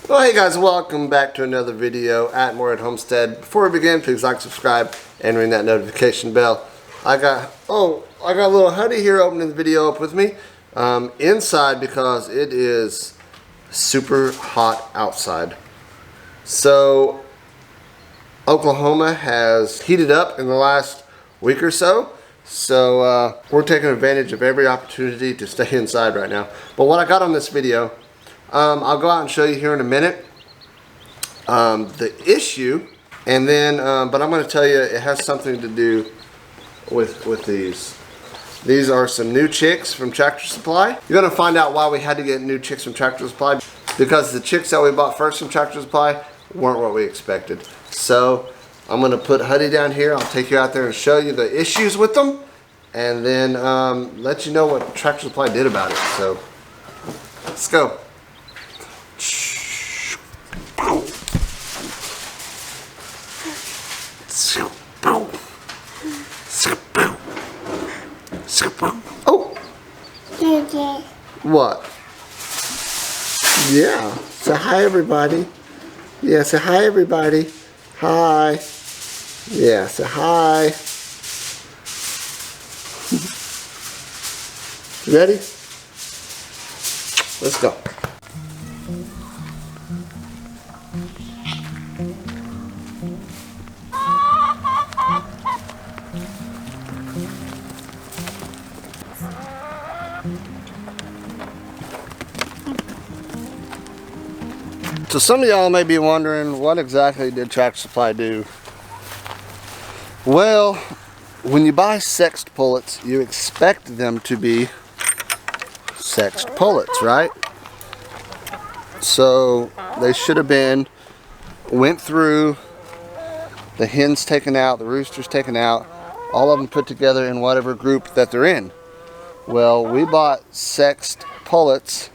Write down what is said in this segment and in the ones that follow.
Well, hey guys, welcome back to another video at Morehead Homestead. Before we begin, please like, subscribe, and ring that notification bell. I got a little hoodie here opening the video up with me inside because it is super hot outside. So Oklahoma has heated up in the last week or so. So we're taking advantage of every opportunity to stay inside right now. But what I got on this video, I'll go out and show you here in a minute the issue, and then but I'm going to tell you it has something to do with these. These are some new chicks from Tractor Supply. You're going to find out why we had to get new chicks from Tractor Supply, because the chicks that we bought first from Tractor Supply weren't what we expected. So I'm going to put Huddy down here. I'll take you out there and show you the issues with them, and then let you know what Tractor Supply did about it. So let's go. Oh! What? Yeah. Say hi, everybody. Yeah, say hi, everybody. Hi. Yeah, say hi. Ready? Let's go. So some of y'all may be wondering, what exactly did Tractor Supply do? Well, when you buy sexed pullets, you expect them to be sexed pullets, right? So they should have been, went through, the hens taken out, the roosters taken out, all of them put together in whatever group that they're in. Well, we bought sexed pullets,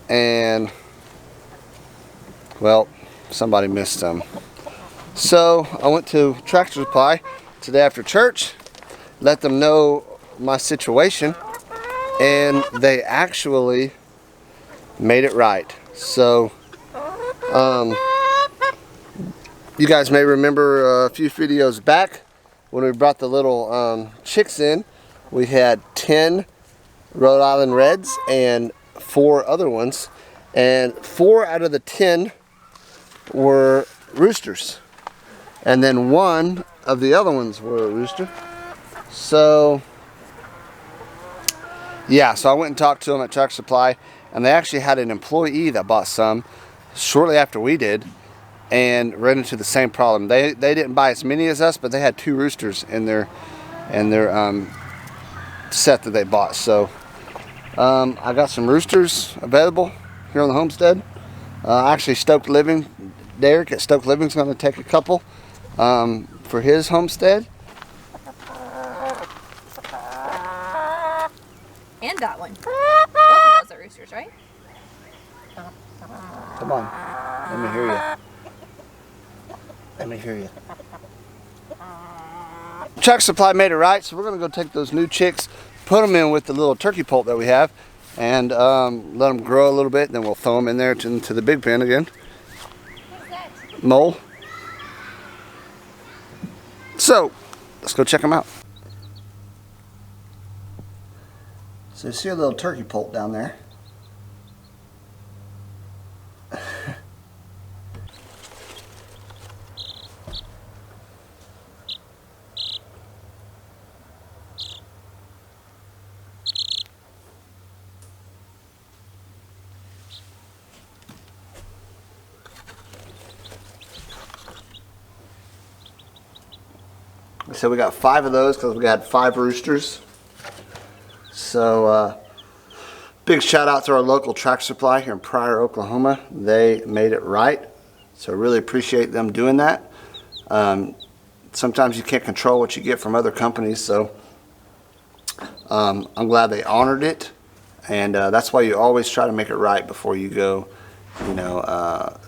and well, somebody missed them. So I went to Tractor Supply today after church, let them know my situation, and they actually made it right. So you guys may remember a few videos back when we brought the little chicks in. We had 10 Rhode Island Reds and 4 other ones, and 4 out of the 10 were roosters, and then 1 of the other ones were a rooster. So yeah, so I went and talked to them at Tractor Supply, and they actually had an employee that bought some shortly after we did and ran into the same problem. They didn't buy as many as us, but they had 2 roosters in their set that they bought. So I got some roosters available here on the homestead. Actually, Stoked Living, Derek at Stoked Living is going to take a couple for his homestead. And that one. Both of those are roosters, right? Come on, let me hear you. Let me hear you. Tractor Supply made it right, so we're going to go take those new chicks, put them in with the little turkey poult that we have, and let them grow a little bit, and then we'll throw them in there into the big pen again. Mole. So let's go check them out. So you see a little turkey poult down there. So we got 5 of those because we got 5 roosters. So big shout out to our local Tractor Supply here in Pryor, Oklahoma. They made it right. So I really appreciate them doing that. Sometimes you can't control what you get from other companies, so I'm glad they honored it. And that's why you always try to make it right before you go,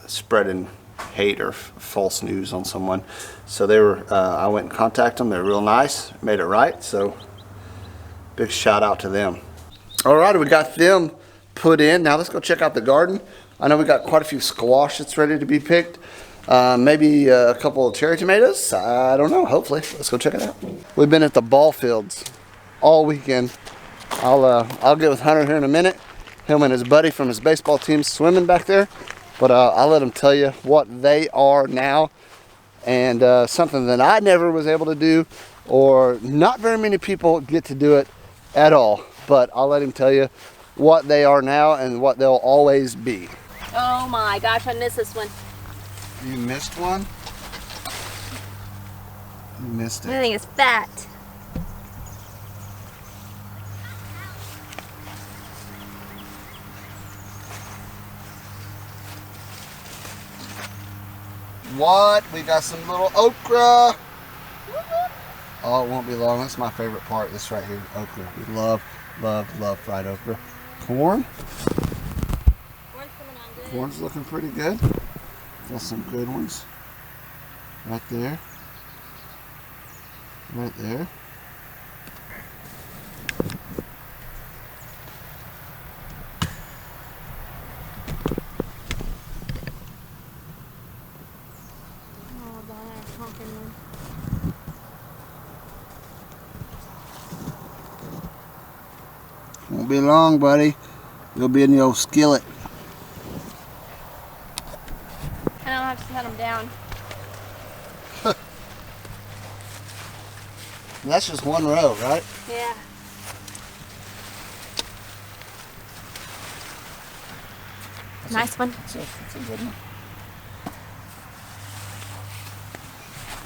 spreading hate or false news on someone. So they were, I went and contacted them. They're real nice, made it right. So big shout out to them. All right, we got them put in. Now let's go check out the garden. I know we got quite a few squash that's ready to be picked. Maybe a couple of cherry tomatoes. I don't know. Hopefully, let's go check it out. We've been at the ball fields all weekend. I'll get with Hunter here in a minute. Him and his buddy from his baseball team swimming back there. But I'll let him tell you what they are now, and something that I never was able to do, or not very many people get to do it at all. But I'll let him tell you what they are now and what they'll always be. Oh my gosh, I missed this one. You missed one? You missed I it. think it's fat. What? We got some little okra. Oh, it won't be long. That's my favorite part. This right here, okra. We love, love, love fried okra. Corn. Corn's coming on good. Corn's looking pretty good. Got some good ones. Right there. Right there. Oh, that pumpkin one. Won't be long, buddy. You'll be in the old skillet. I don't have to cut them down. And that's just one row, right? Yeah. Nice one. That's a good one.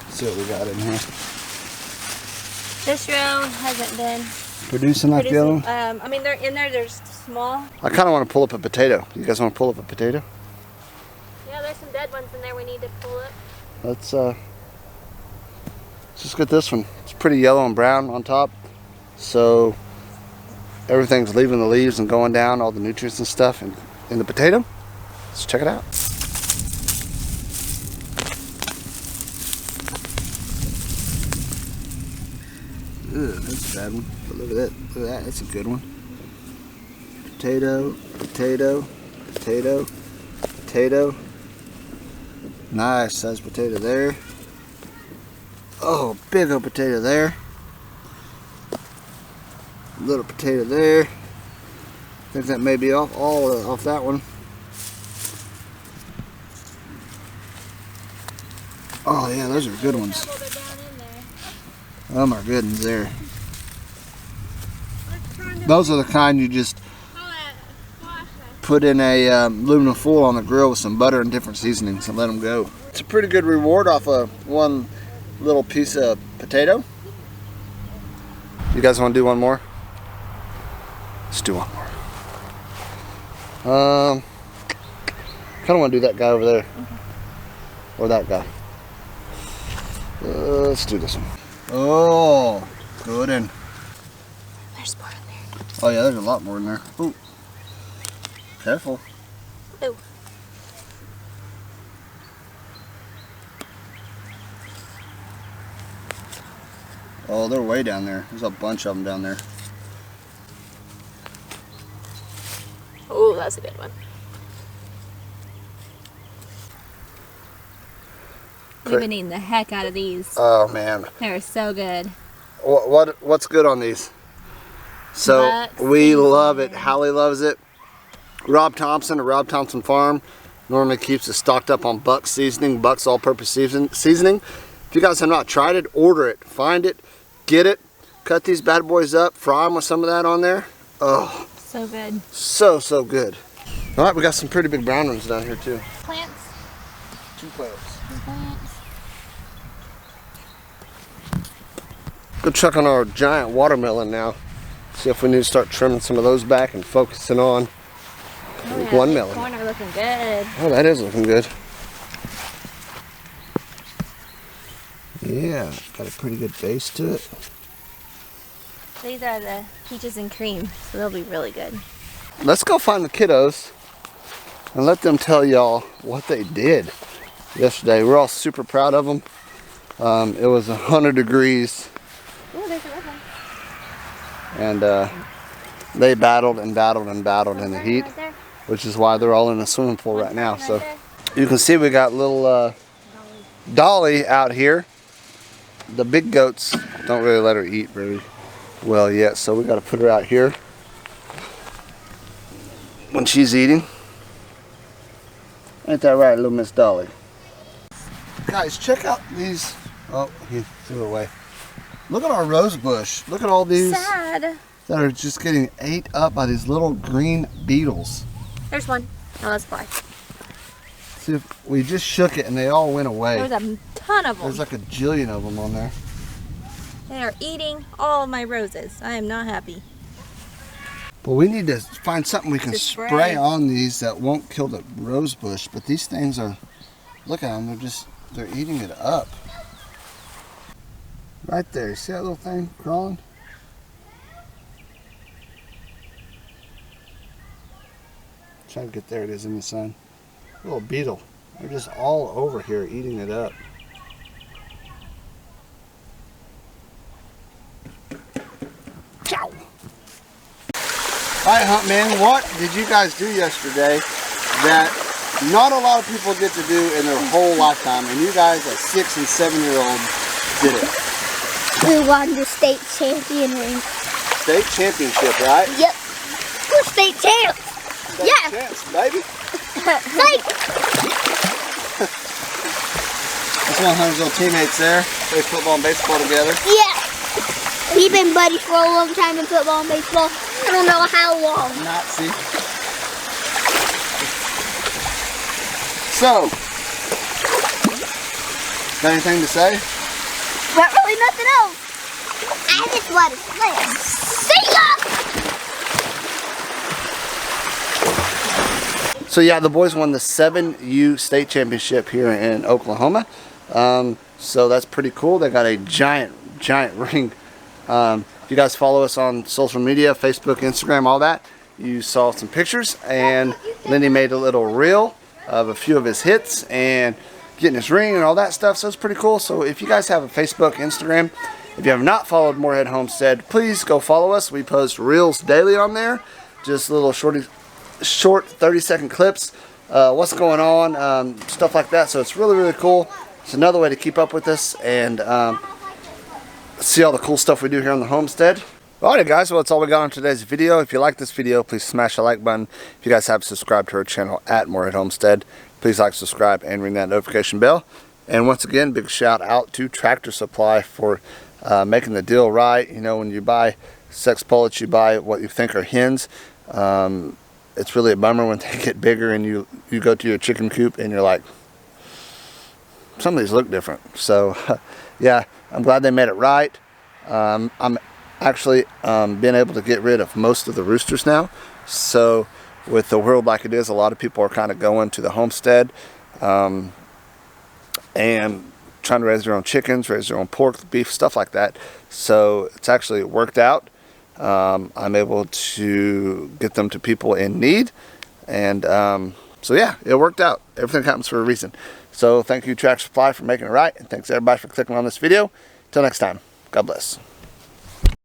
Let's see what we got in here. This row hasn't been Producing like the other one? I mean, they're in there. They're small. I kind of want to pull up a potato. You guys want to pull up a potato? Yeah, there's some dead ones in there we need to pull up. Let's just get this one. It's pretty yellow and brown on top, so everything's leaving the leaves and going down, all the nutrients and stuff in the potato. Let's check it out. Ugh, that's a bad one. But look at that. Look at that. That's a good one. Potato, potato, potato, potato. Nice sized potato there. Oh, big old potato there. Little potato there. I think that may be off off that one. Oh yeah, those are good ones. Oh my goodness, there. Those are the kind you just put in a aluminum foil on the grill with some butter and different seasonings and let them go. It's a pretty good reward off of one little piece of potato. You guys want to do one more? Let's do one more. Kind of want to do that guy over there. Or that guy. Let's do this one. Oh, good one. There's more in there. Oh yeah, there's a lot more in there. Ooh. Careful. Ooh. Oh, they're way down there. There's a bunch of them down there. Oh, that's a good one. We've been eating the heck out of these. Oh man. They're so good. What's good on these? So Buck we love it. seasoning. Hallie loves it. Rob Thompson at Rob Thompson Farm normally keeps it stocked up on Buck seasoning, Buck's all-purpose seasoning. If you guys have not tried it, order it. Find it, get it, cut these bad boys up, fry them with some of that on there. Oh, So good. so good. All right, we got some pretty big brown ones down here too. Plants. 2 plants. Plants. Go check on our giant watermelon now. See if we need to start trimming some of those back and focusing on Oh, yeah, one these melon. corn are looking good. Oh, that is looking good. Yeah, got a pretty good base to it. These are the peaches and cream, so they'll be really good. Let's go find the kiddos and let them tell y'all what they did yesterday. We're all super proud of them. It was 100 degrees Oh, there's a red one. and they battled and battled and battled in the heat. Right there. which is why they're all in the swimming pool right now. So you can see we got little Dolly out here. The big goats don't really let her eat very well yet, so we got to put her out here when she's eating. Ain't that right, little Miss Dolly? Guys, check out these. Oh, he threw it away. Look at our rose bush. Look at all these Sad. that are just getting ate up by these little green beetles. There's one. Oh, that's fly. See, if we just shook it and they all went away. There's a ton of them. There's like a jillion of them on there. They are eating all of my roses. I am not happy. But we need to find something we can To spray spray. on these that won't kill the rose bush. But these things are, look at them, they're eating it up. Right there, you see that little thing crawling? Try to get, there it is in the sun. Little beetle. They're just all over here eating it up. Ciao. Alright, Huntman, what did you guys do yesterday that not a lot of people get to do in their whole lifetime, and you guys at 6 and 7-year-olds did it? We won the state champion ring. State championship, right? Yep. We're state champs. State Yeah. champs, baby. Like, That's one of Hunter's little teammates there. Play football and baseball together. yeah. We've been buddies for a long time in football and baseball. I don't know how long. Not see. So, got anything to say? But really nothing else. I just want to play. See ya! So yeah, the boys won the 7U state championship here in Oklahoma. So that's pretty cool. They got a giant ring. If you guys follow us on social media, Facebook, Instagram, all that, you saw some pictures, and Lindy made a little reel of a few of his hits and getting his ring and all that stuff. So it's pretty cool. So if you guys have a Facebook, Instagram, if you have not followed Morehead Homestead, please go follow us. We post reels daily on there, just little short 30-second clips, what's going on, stuff like that. So it's really cool. It's another way to keep up with us and see all the cool stuff we do here on the homestead. Alright guys, well that's all we got on today's video. If you like this video, please smash the like button. If you guys haven't subscribed to our channel at Morehead Homestead, please like, subscribe, and ring that notification bell. And once again, big shout out to Tractor Supply for making the deal right. You know, when you buy sex pullets, you buy what you think are hens. It's really a bummer when they get bigger and you go to your chicken coop and you're like, some of these look different. So yeah, I'm glad they made it right. I'm actually been able to get rid of most of the roosters now. So with the world like it is, a lot of people are kind of going to the homestead and trying to raise their own chickens, raise their own pork, beef, stuff like that. So it's actually worked out. I'm able to get them to people in need, and so yeah, it worked out. Everything happens for a reason. So thank you Tractor Supply for making it right, and thanks everybody for clicking on this video. Till next time, God bless.